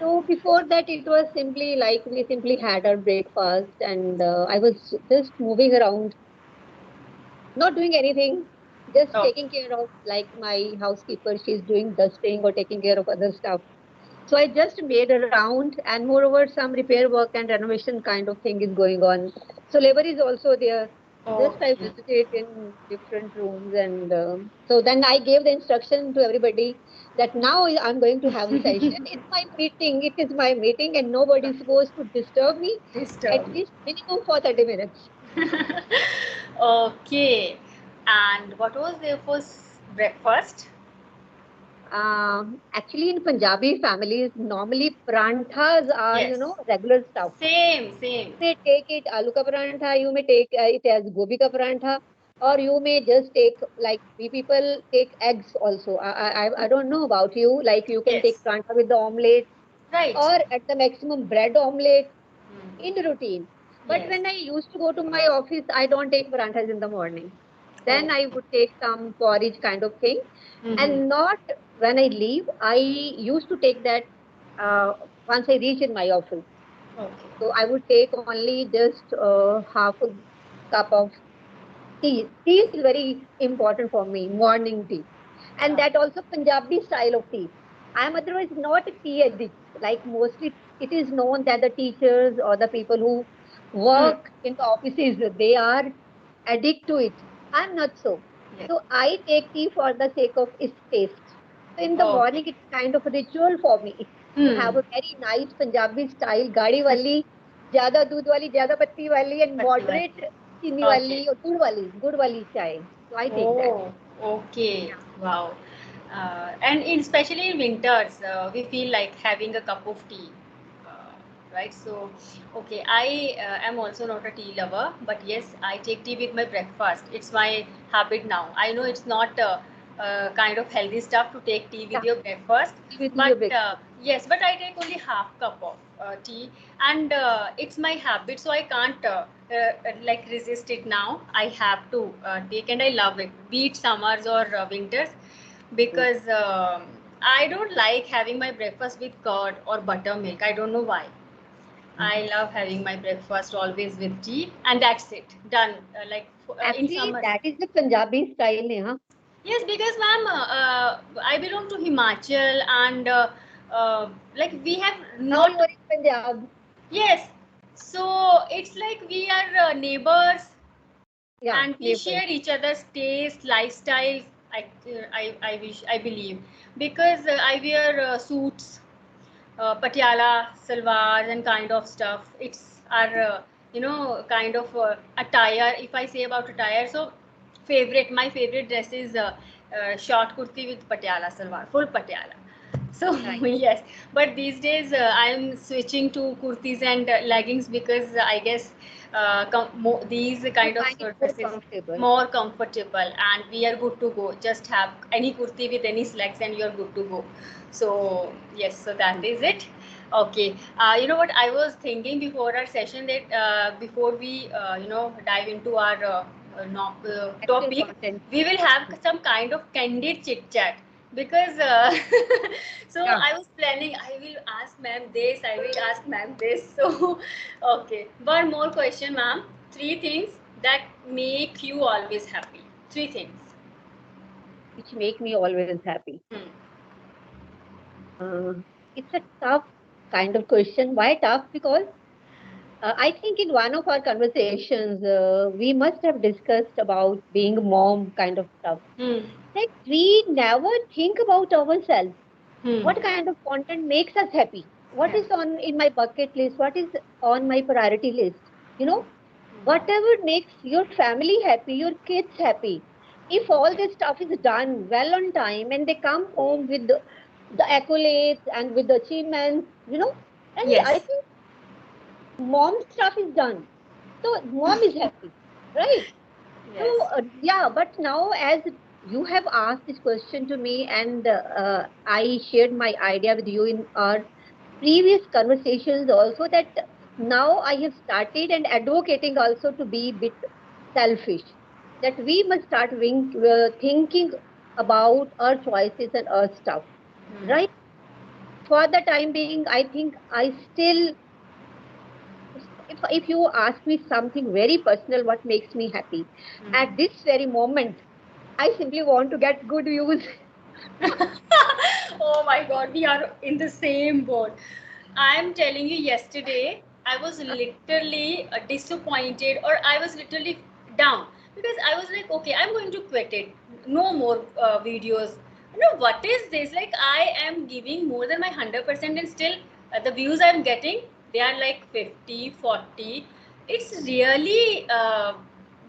So before that, it was simply like we simply had our breakfast, and I was just moving around, not doing anything, just Oh, taking care of like my housekeeper. She's doing dusting or taking care of other stuff. So I just made a round, and moreover, some repair work and renovation kind of thing is going on. So labor is also there. Just I okay. visited in different rooms, and so then I gave the instruction to everybody that now I'm going to have a session. It's my meeting. It is my meeting, and nobody is supposed to disturb me at Disturb. least minimum for 30 minutes. Okay. And what was their first breakfast? Actually, in Punjabi families, normally pranthas are, Yes. regular stuff. Same, same. May take it aloo ka parantha, you may take it as gobi ka parantha, or you may just take, like we people take eggs also. I don't know about you, like you can take Yes. parantha with the omelette Right. or at the maximum bread omelette Hmm. in routine. But Yes. when I used to go to my office, I don't take paranthas in the morning. Then I Okay. would take some porridge kind of thing, Mm-hmm. and not when I leave. I used to take that uh, once I reach in my office. Okay. So I would take only just half a cup of tea. Tea is very important for me, morning tea. And Yeah. that also Punjabi style of tea. I am otherwise not a tea addict. Like mostly it is known that the teachers or the people who Hmm. work in the offices, they are addict to it. I'm not so. Yes. So I take tea for the sake of its taste. So in the Okay. morning, it's kind of a ritual for me to have Hmm. a very nice Punjabi style, gadi wali, ज़्यादा दूध वाली, ज़्यादा पत्ती वाली, and Patti wali. moderate चीनी Okay. वाली और गुड़ वाली चाय. So I take that. Oh, okay. Wow. And especially in winters, we feel like having a cup of tea, uh, right? So, okay, I am also not a tea lover, but yes, I take tea with my breakfast. It's my habit now. I know it's not kind of healthy stuff to take tea with Yeah, your breakfast, with but your breakfast. yes, but I take only half cup of tea, and it's my habit, so I can't like resist it now. I have to take, and I love it, be it summers or winters, because I don't like having my breakfast with curd or buttermilk. I don't know why. I love having my breakfast always with tea, and that's it. Done. In Actually, summers. that is the Punjabi style, Neha. Yes, because ma'am, I belong to Himachal, and like we have Now you not. are in Punjab. Yes, so it's like we are neighbors, Yeah, and we neighbors. share each other's tastes, lifestyles. I wish, I believe, because I wear suits, patiala, salwars, and kind of stuff. It's our kind of attire. If I say about attire, so my favorite dress is short kurti with patiala salwar, full patiala. So Right. yes, but these days I'm switching to kurtis and leggings, because I guess these You kind of find it more dresses comfortable. more comfortable, and we are good to go. Just have any kurti with any slacks and you're good to go. So yes, so that is it. Okay, you know what I was thinking before our session, that before we dive into our Actual topic, content. we will have some kind of candid chit chat, because so Yeah. I was planning, I will ask ma'am this, I will ask ma'am this. So okay, one more question, ma'am. Three things that make you always happy. Three things. Which make me always happy. Hmm. Uh, it's a tough kind of question. Why tough? Because I think in one of our conversations, we must have discussed about being a mom kind of stuff. Hmm. Like we never think about ourselves. Hmm. What kind of content makes us happy? What Happy. is on in my bucket list? What is on my priority list? You know, Hmm. whatever makes your family happy, your kids happy. If all Yeah. this stuff is done well on time and they come home with the accolades and with the achievements, then I Yes. think mom stuff is done. So mom is happy, right? So Yes. yeah, but now as you have asked this question to me, and I shared my idea with you in our previous conversations also, that now I have started and advocating also to be bit selfish, that we must start thinking about our choices and our stuff, Hmm. right? for the time being, I think I still, if you ask me something very personal, what makes me happy at Mhm. this very moment, I simply want to get good views. Oh my god, we are in the same boat. I'm telling you, yesterday I was literally disappointed, or I was literally down because I was like, okay, I'm going to quit it. No more videos. You know, what is this? Like, I am giving more than my 100%, and still the views I'm getting, they are like 50, 40. It's really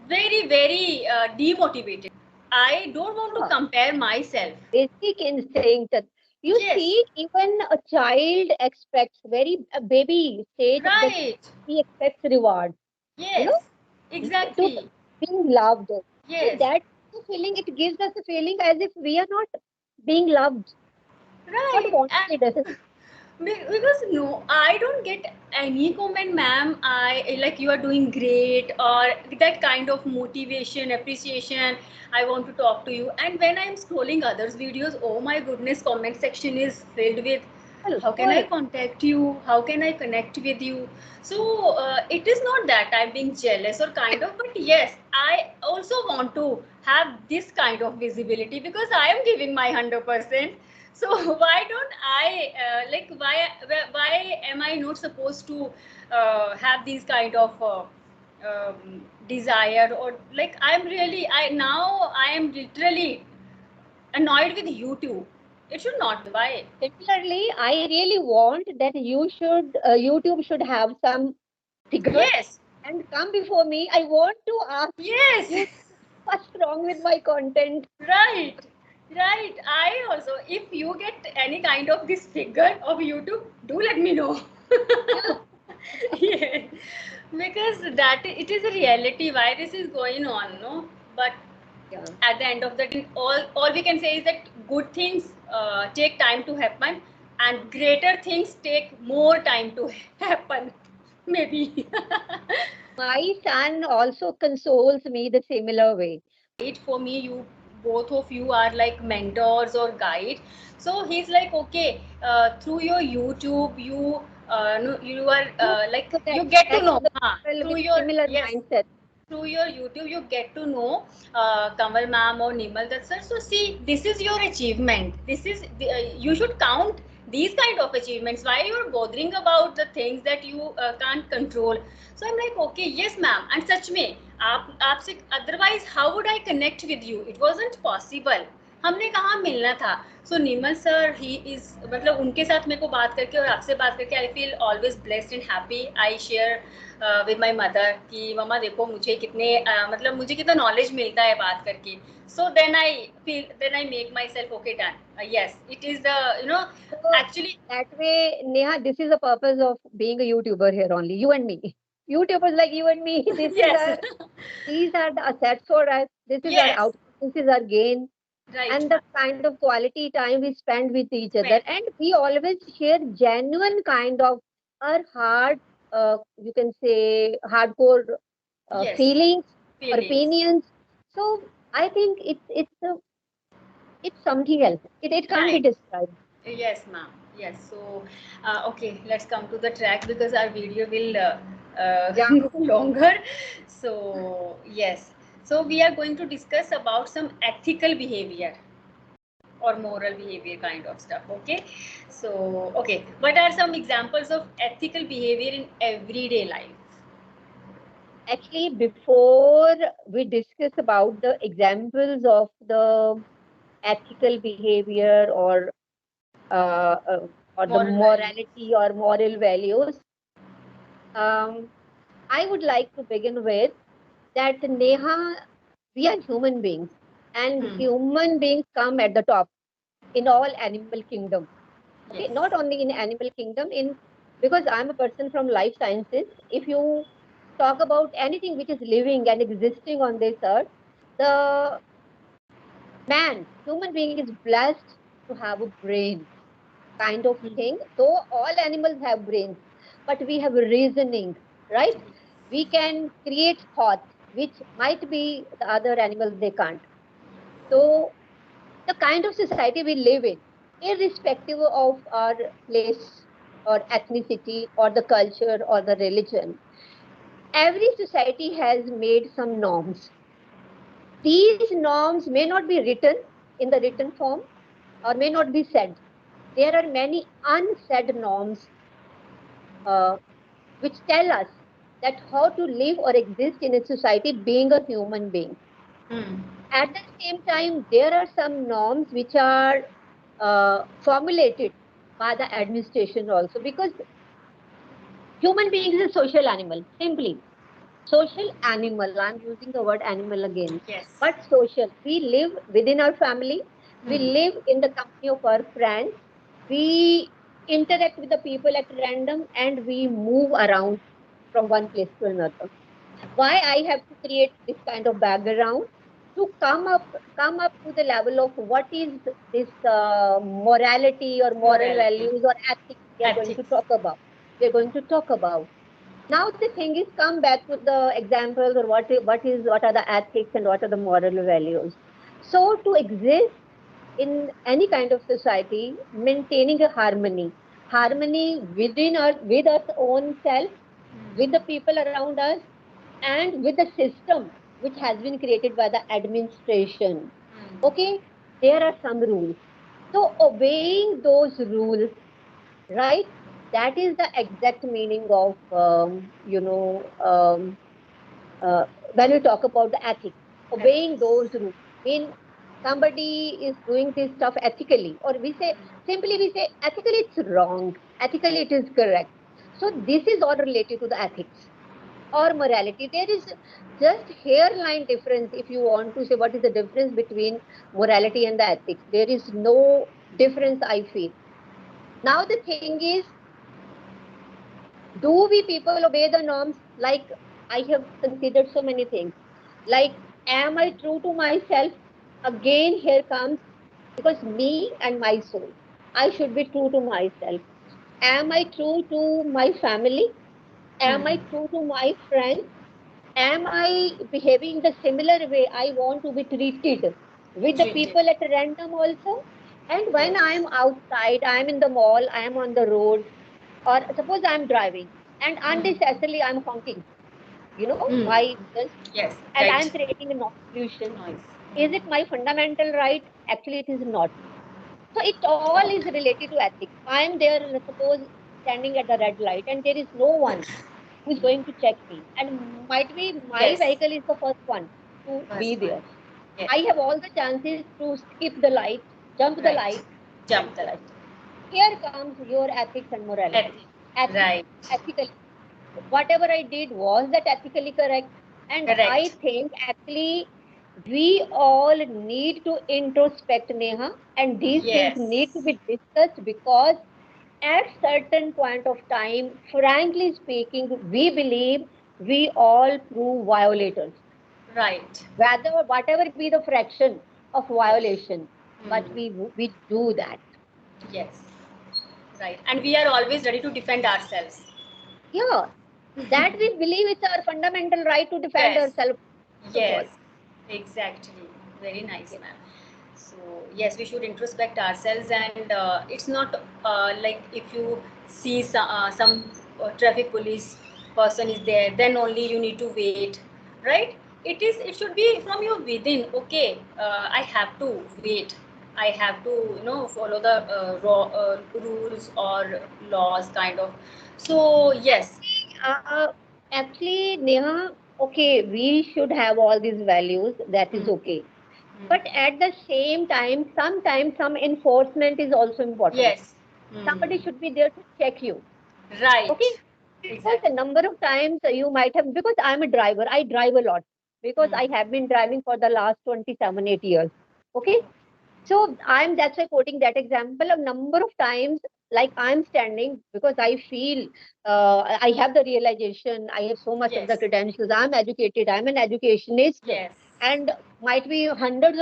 very, very demotivated. I don't want to Ah, compare myself. basic instinct. You Yes, see, even a child expects, very a baby stage that right. he expects reward, you know, Yes, to exactly. being loved. And Yes, that feeling, it gives us a feeling as if we are not being loved, not right. wanted. Because no, I don't get any comment, ma'am. I like you are doing great, or that kind of motivation, appreciation. I want to talk to you. And when I'm scrolling others' videos, oh my goodness, comment section is filled with Full, how can I full. contact you? How can I connect with you? So it is not that I'm being jealous or kind of, but yes, I also want to have this kind of visibility because I am giving my 100%. So why don't I like why am I not supposed to have these kind of desire, or like I'm really I am literally annoyed with YouTube. It should not be. Why? Similarly, I really want that YouTube should have some figure Yes, and come before me. I want to ask yes. you what's wrong with my content. Right, right. I also, if you get any kind of this figure of YouTube, do let me know. Yeah, Yeah, because that it is a reality why this is going on, no. But yeah. at the end of the day, all we can say is that good things take time to happen, and greater things take more time to happen. Maybe. My son also consoles me the similar way. For me, you both of you are like mentors or guide. So he's like, okay, through your YouTube, you no, you are You like so that you get to connect know, to the huh? people Through with your similar yes, mindset. through your YouTube, you get to know Kamal ma'am or Nimal Dutt sir. So see, this is your achievement. This is you should count these kind of achievements. Why you are bothering about the things that you can't control? So I'm like, okay, yes, ma'am. And such में आप आपसे otherwise how would I connect with you? It wasn't possible. हमने कहाँ मिलना था. सो Nimal sir he is मतलब उनके साथ मेरे को बात करके और आपसे बात करके I feel always blessed and happy. I share with my mother कि मम्मा देखो मुझे कितने मतलब मुझे कितना नॉलेज मिलता है बात करके. So then I make myself okay done. Yes it is the you know So actually. that way, Neha, this is the purpose of being a YouTuber here only. You and me. YouTubers like you and me. This is Yes. our these are the assets for us. This is our Yes. output. This is our gain. Right, And ma'am. the kind of quality time we spend with each other. Spend. And we always share genuine kind of our hard, you can say, hardcore Yes. feelings or Feelings. opinions. So I think it's something else. It can't be Right. described. Yes, ma'am. Yes. So, okay, let's come to the track because our video will Yeah. go longer. So, yes. So, we are going to discuss about some ethical behavior or moral behavior kind of stuff. Okay. So, okay. What are some examples of ethical behavior in everyday life? Actually, before we discuss about the examples of the ethical behavior uh, uh, or the Moral values. morality or moral values, um, I would like to begin with that Neha, we are human beings, and Hmm. human beings come at the top in all animal kingdom. Okay, Yes. not only in animal kingdom, in because I'm a person from life sciences. If you talk about anything which is living and existing on this earth, the human being is blessed to have a brain kind of Hmm. thing. Though all animals have brains, but we have reasoning, right? We can create thoughts, which might be the other animals they can't. So the kind of society we live in. irrespective of our place or ethnicity or the culture or the religion. Every society has made some norms. These norms may not be written in the written form or may not be said. There are many unsaid norms uh, which tell us that how to live or exist in a society being a human being. Hmm. At the same time, there are some norms which are formulated by the administration also, because human being is a social animal, simply. Social animal, I'm using the word animal again, Yes. but social. We live within our family, we Hmm. live in the company of our friends, we interact with the people at random, and we move around from one place to another. Why I have to create this kind of background? To come up to the level of what is this morality or moral Morality. values or ethics we are going to Ethics. talk about. We are going to talk about. Now the thing is, come back to the examples, or what are the ethics and what are the moral values. So to exist in any kind of society, maintaining a harmony within our with our own self, with the people around us, and with the system which has been created by the administration. Hmm. Okay, there are some rules. So obeying those rules, right? That is the exact meaning of when we talk about the ethics. Obeying Ethics. those rules. Mean somebody is doing this stuff ethically, or we say ethically it's wrong, ethically it is correct. So this is all related to the ethics or morality. There is just hairline difference. If you want to say what is the difference between morality and the ethics, there is no difference, I feel. Now the thing is, do we people obey the norms? Like, I have considered so many things. Like, am I true to myself? Again, here comes, because me and my soul, I should be true to myself. Am I true to my family? Am I Hmm. true to my friends? Am I behaving the similar way I want to be treated with the Treated. people at random also? And when I Yes. am outside, I am in the mall, I am on the road, or suppose I'm driving and Hmm. unnecessarily I'm honking, Hmm. my just, Yes. and I'm Right. creating a noise pollution. Noise. Is it Hmm. my fundamental right? Actually, it is not. So it all is related to ethics. I am there, suppose, standing at the red light, and there is no one who is going to check me, and might be my Yes. vehicle is the first one to be First one. there. Yes. I have all the chances to skip the light, jump the Right. light, Jump and the cross. light. Here comes your ethics and morality. Ethic. Ethics, Right. ethically, whatever I did, was that ethically correct? And I Correct. think actually we all need to introspect, Neha, and these things need to Yes. be discussed, because at certain point of time, frankly speaking, we believe we all prove violators, Right. whether whatever be the fraction of violation, but Hmm. we do that. Yes. Right. And we are always ready to defend ourselves. Yeah, that we believe it's our fundamental right to defend Yes. ourselves. First of all, Yes. Exactly. Very nice, yes. ma'am. So yes, we should introspect ourselves, and it's not like if you see some traffic police person is there, then only you need to wait, right? It should be from your within. Okay, I have to wait. I have to follow the rules or laws, kind of. So yes. Uh, Actually, Neha, okay, we should have all these values. That is Hmm. okay. But Hmm. at the same time, sometimes some enforcement is also important. Yes. Hmm. Somebody should be there to check you. Okay, Right. because a Exactly. number of times you might have, because I'm a driver, I drive a lot, because Hmm. I have been driving for the last 27, 8 years. Okay, so that's why quoting that example a number of times, like I'm standing because I feel I have the realization, I have so much of the Yes. credentials, I'm educated, I'm an educationist, Yes. and might be hundreds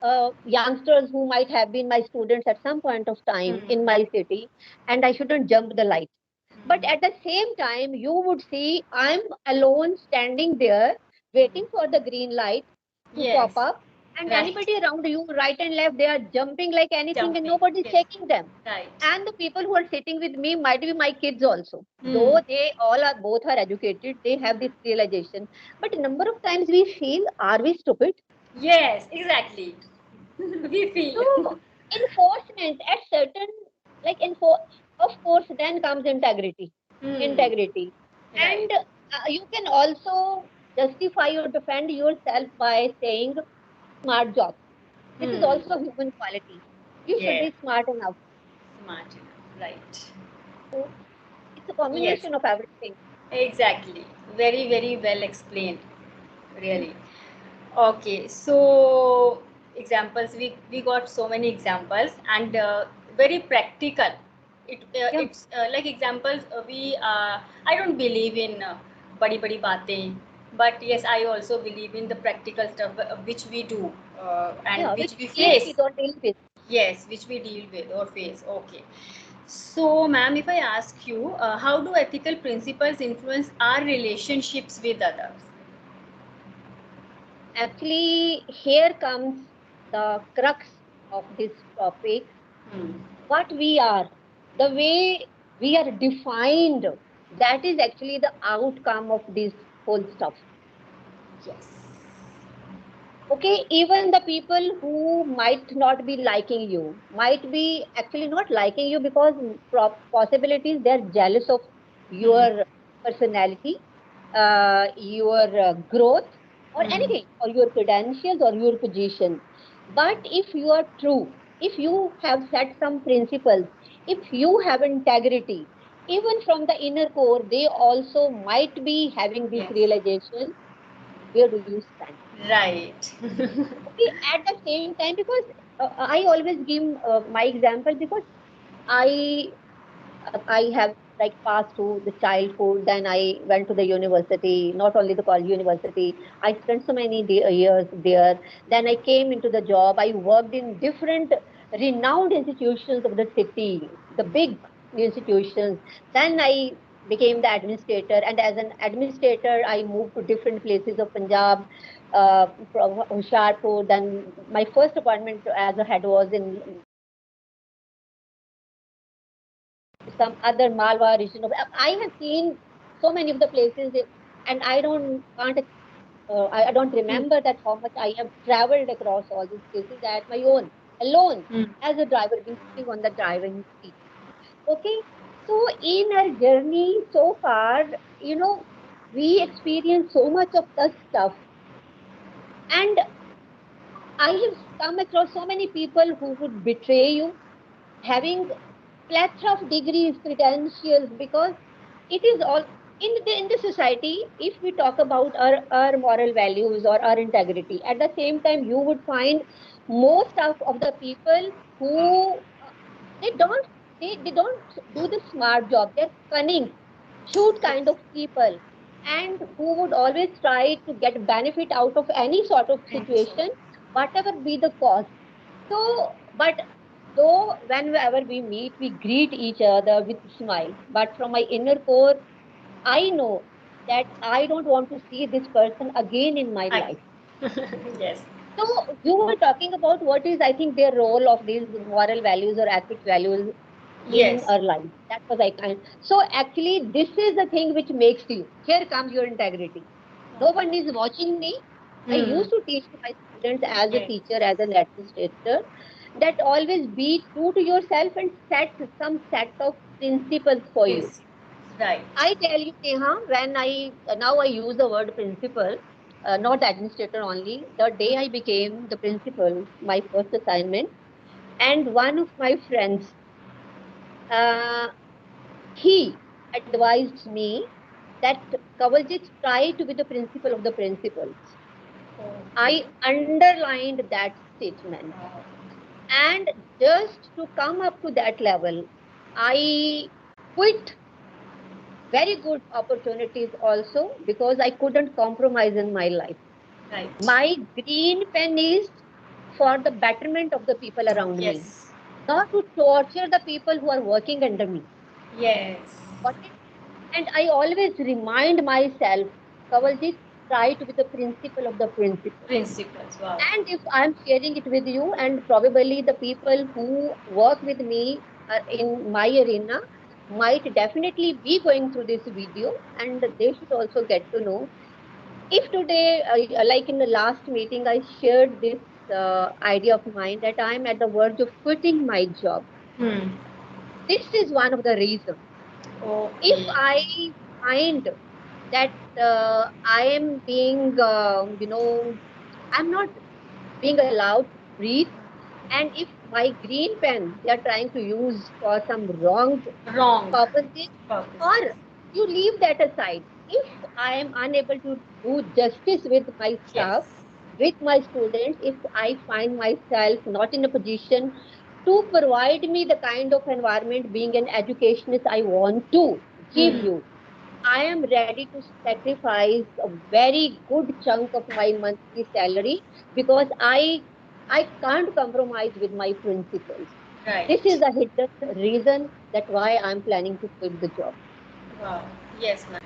of youngsters who might have been my students at some point of time Hmm. in my city, and I shouldn't jump the light. But Hmm. at the same time, you would see I'm alone standing there waiting for the green light to pop Yes. up, And Right. anybody around you, right and left, they are jumping like anything and Jumping. nobody's Yes. checking them. Right. And the people who are sitting with me might be my kids also. Hmm. Though they all are both are educated, they have this realization. But a number of times we feel, are we stupid? Yes, exactly. We feel. So enforcement at certain like of course then comes integrity. Hmm. Integrity. Right. And you can also justify or defend yourself by saying smart job. This is Hmm. also a human quality. You should Yeah. be smart enough. Smart enough. Right. So it's a Yes. combination of everything. Exactly. Very, very well explained. Really. Okay. So examples. We got so many examples and very practical. Yeah, It's like examples. I don't believe in badi badi baatein, but yes, I also believe in the practical stuff which we do and yeah, which which we we deal face. with or deal with. Yes, which we deal with or face. Okay. So, ma'am, if I ask you, how do ethical principles influence our relationships with others? Actually, here comes the crux of this topic. Hmm. What we are, the way we are defined, that is actually the outcome of this whole stuff. Yes. Okay, even the people who might not be liking you might be actually not liking you because possibilities they're jealous of Hmm. your personality, your growth, or Hmm. anything, or your credentials or your position. But if you are true, if you have set some principles, if you have integrity, even from the inner core, they also might be having this Yes. realization, where do you stand? Right. Okay, at the same time, because I always give my example, because I I have like passed through the childhood, then I went to the university, not only the college university. I spent so many years there. Then I came into the job. I worked in different renowned institutions of the city, the big institutions. Then I became the administrator, and as an administrator, I moved to different places of Punjab, from Hoshiarpur. Then my first appointment as a head was in some other Malwa region of. I have seen so many of the places, and I don't can't I don't Hmm. remember that how much I have traveled across all these places at my own alone Hmm. as a driver, being sitting on the driving seat. Okay, so in our journey so far, you know, we experience so much of the stuff, and I have come across so many people who would betray you, having plethora of degrees, credentials, because it is all in the society. If we talk about our moral values or our integrity, at the same time, you would find most of the people who they don't they don't do the smart job. They're cunning, shrewd Yes. kind of people, and who would always try to get benefit out of any sort of Thank you so much. situation, whatever be the cost. So, but though whenever we meet, we greet each other with smile. But from my inner core, I know that I don't want to see this person again in my I. life. Yes. So you were talking about what is, I think, their role of these moral values or ethic values in Yes. our life. That was I kind. So actually, this is the thing which makes you. Here comes your integrity. No one is watching me. I Hmm. used to teach to my students as a Yes. teacher, as an administrator, that always be true to yourself and set some set of principles for you. Principles. Right. I tell you, Neha, when now I use the word principal, not the administrator only. The day I became the principal, my first assignment, and one of my friends, uh, he advised me that Kavaljit try to be the principal of the principals. Okay. I underlined that statement. Wow. And just to come up to that level, I quit very good opportunities also because I couldn't compromise in my life. Right. My green pen is for the betterment of the people around me, Yes. not to torture the people who are working under me. Yes. Got it? And I always remind myself, Kawaljit, try to be the principal of the principal. Principles. Wow. And if I'm sharing it with you, and probably the people who work with me in my arena might definitely be going through this video, and they should also get to know. If today, like in the last meeting, I shared this idea of mine that I'm at the verge of quitting my job. Hmm. This is one of the reasons. If Okay. I find that I am being, I'm not being allowed to breathe, and if my green pen they are trying to use for some wrong Wrong. purposes, or Purposes. you leave that aside. If I am unable to do justice with my Yes. staff, with my students, if I find myself not in a position to provide me the kind of environment being an educationist I want to give Hmm. you, I am ready to sacrifice a very good chunk of my monthly salary because I can't compromise with my principles. This is Right. the hidden reason that why I'm planning to quit the job. Wow. Yes, ma'am.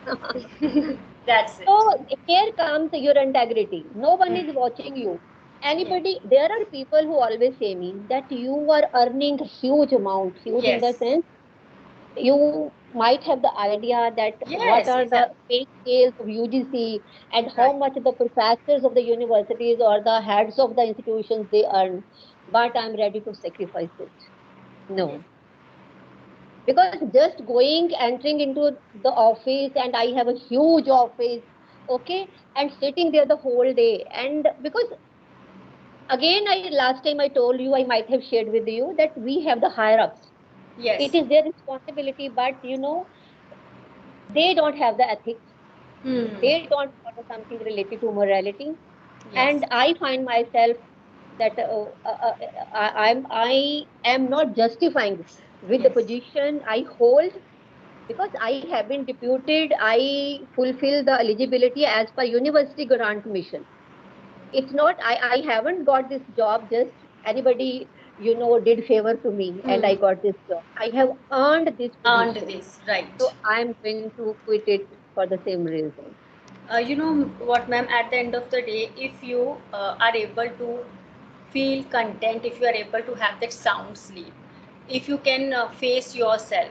So That's it. here comes your integrity. No one Hmm. is watching you. Yeah. Anybody, there are people who always say me that you are earning huge amount, huge in the Yes. sense you might have the idea that what Yes, are the exactly. pay scales of UGC and how Right. much the professors of the universities or the heads of the institutions they earn, but I'm ready to sacrifice it. Yes. No, because just going, entering into the office, and I have a huge office, okay, and sitting there the whole day, and because again, I last time I told you, I might have shared with you that we have the higher ups. It Yes. is their responsibility, but they don't have the ethics. Hmm. They don't follow something related to morality, Yes. and I find myself that I am not justifying with the Yes. position I hold because I have been deputed. I fulfill the eligibility as per university grant mission. It's not I haven't got this job just anybody did favor to me and Hmm. I got this job. I have earned this Earned position, this. Right. so I'm going to quit it for the same reason. You know what, ma'am? At the end of the day, if you are able to feel content, if you are able to have that sound sleep, if you can face yourself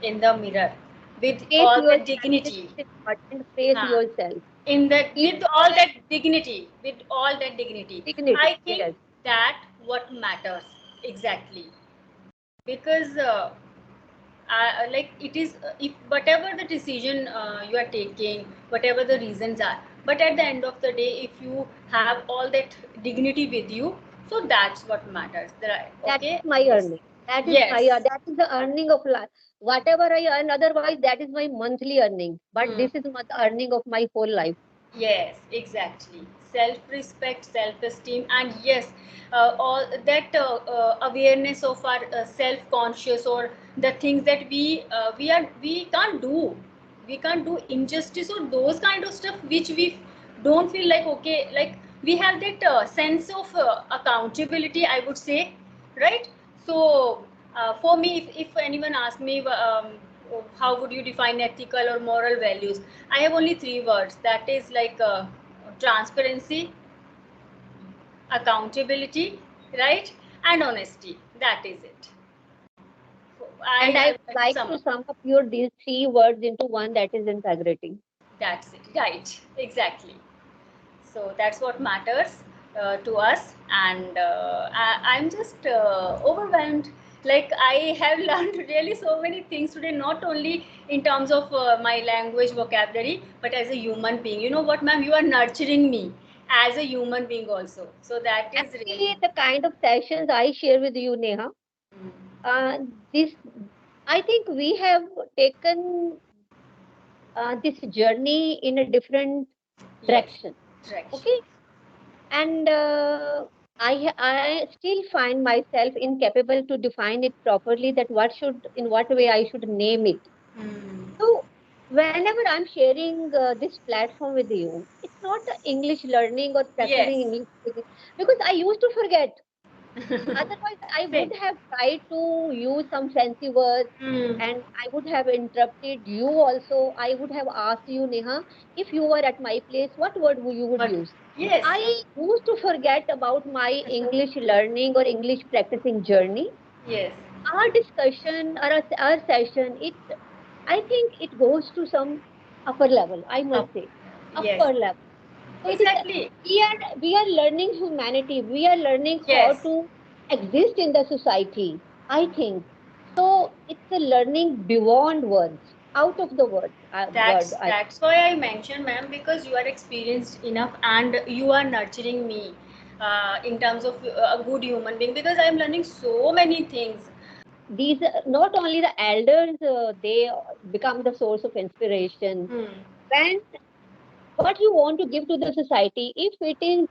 in the mirror with Face all the yourself. This dignity, is important. Face huh, yourself. in that Keep with all that dignity, dignity. I think Yes. that what matters exactly because. Like it is if whatever the decision you are taking, whatever the reasons are, but at the end of the day if you have all that dignity with you, so that's what matters. That Okay. is my Yes. earning. That is my Yes. that is the earning of life. Whatever I earn otherwise, that is my monthly earning. But Hmm. this is my, the earning of my whole life. Yes, exactly. Self-respect, self-esteem, and yes, all that awareness of our self-conscious or the things that we can't do injustice or those kind of stuff which we don't feel like okay, like we have that sense of accountability, I would say, right? So, for me, if anyone asks me, how would you define ethical or moral values? I have only three words. That is like transparency, accountability, right, and honesty. That is it. And I I would like sum to up. sum up your these three words into one, that is integrity. That's it. Right. Exactly. So that's what matters to us, and I'm just overwhelmed. Like I have learned really so many things today, not only in terms of my language vocabulary, but as a human being. You know what, ma'am? You are nurturing me as a human being also. So that is really. Actually, the kind of sessions I share with you, Neha, Mm. uh, this I think we have taken this journey in a different Yes. direction. Direction. Okay, and I still find myself incapable to define it properly. That what should in what way I should name it. Mm. So whenever I'm sharing this platform with you, it's not English learning or practicing Yes. English speaking, because I used to forget. Otherwise, I Same. would have tried to use some fancy words Hmm. and I would have interrupted you also. I would have asked you, Neha, if you were at my place, what word you would But use? yes, I used to forget about my English learning or English practicing journey. yes, Our discussion or our session, I think it goes to some upper level, I up, must say, yes, upper level. So it is exactly. we are learning humanity. We are learning how Yes. to exist in the society. I think so. It's a learning beyond words, out of the words. Word. That's why I mentioned, ma'am, because you are experienced enough and you are nurturing me in terms of a good human being because I am learning so many things. These not only the elders. They become the source of inspiration. Hmm. When what you want to give to the society, if it is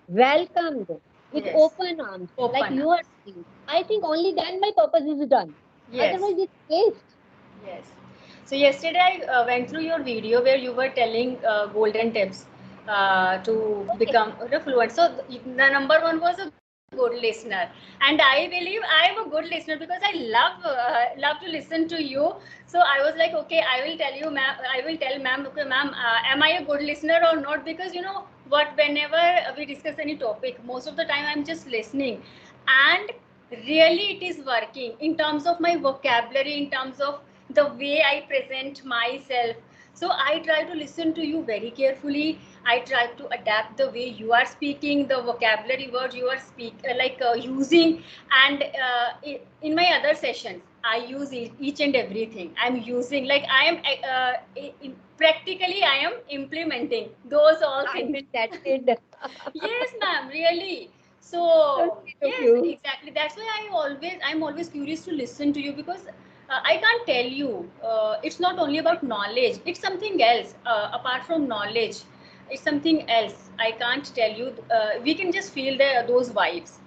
welcomed with Yes. open arms, like Open you arms. are doing, I think only then my purpose is done. Yes. Otherwise, it's waste. Yes. So yesterday I went through your video where you were telling golden tips to Okay. become fluent. So the number one was a good listener, and I believe I am a good listener because I love to listen to you. So I was like, okay, I will tell you, ma'am. I will tell ma'am, okay, ma'am, am I a good listener or not? Because you know what, whenever we discuss any topic, most of the time I'm just listening, and really it is working in terms of my vocabulary, in terms of the way I present myself. So I try to listen to you very carefully. I try to adapt the way you are speaking, the vocabulary words you are using, and in my other sessions I use each and everything. I'm using, like I am practically I am implementing those all I things. think that's it. Yes, ma'am, really. So So sweet of yes, you. exactly. That's why I'm always curious to listen to you because I can't tell you. It's not only about knowledge. It's something else. Apart from knowledge, it's something else. I can't tell you. We can just feel those vibes.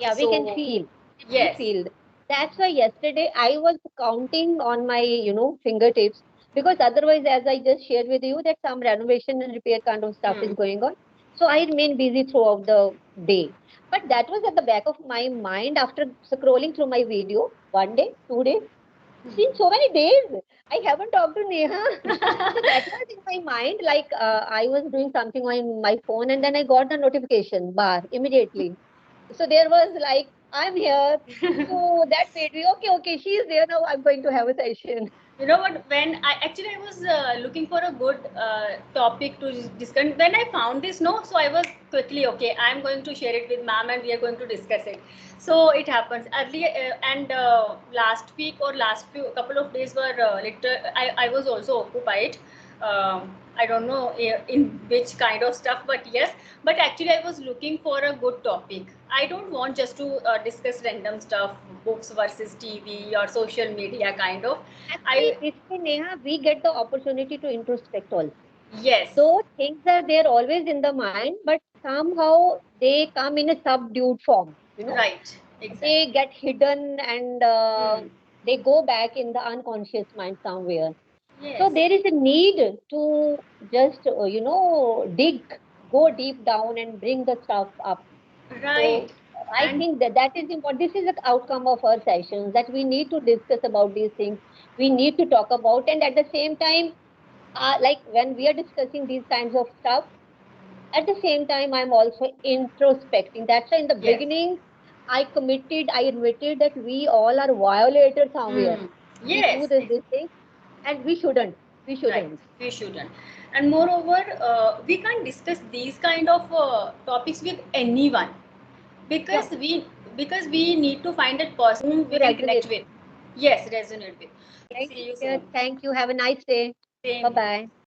Yeah, we can So feel. We yes. feel. That's why yesterday I was counting on my, fingertips, because otherwise, as I just shared with you, that some renovation and repair kind of stuff Hmm. is going on. So I remain busy throughout the day. But that was at the back of my mind after scrolling through my video. 1 day, 2 days. It's been so many days. I haven't talked to Neha. So that was in my mind. Like I was doing something on my phone and then I got the notification bar immediately. So there was like, I'm here. So that made me, okay, okay, she is there now. I'm going to have a session. You know what? When I was looking for a good topic to discuss, when I found this, no, so I was quickly, okay, I'm going to share it with ma'am and we are going to discuss it. So it happens earlier, and last week or last few couple of days were I was also occupied. I don't know in which kind of stuff, but yes, but actually I was looking for a good topic. I don't want just to discuss random stuff, books versus TV or social media kind of. Actually, I this way, Neha, we get the opportunity to introspect also. Yes, Those things are there always in the mind, but somehow they come in a subdued form. right, exactly. They get hidden and Hmm. they go back in the unconscious mind somewhere. So Yes, there is a need to just, go deep down and bring the stuff up. right, So I and think that is important. This is the outcome of our sessions, that we need to discuss about these things. We need to talk about, and at the same time, like when we are discussing these kinds of stuff, at the same time, I'm also introspecting. That's why in the yes, beginning, I admitted that we all are violators somewhere. hmm. We do Yes, this thing, and we shouldn't. We right. shouldn't. We shouldn't, and moreover, we can't discuss these kind of topics with anyone Yeah, because we need to find that person to we can resonate. connect with. Yes, resonate with. Thank See you you. soon. Thank you. Have a nice day. Bye Same here. bye.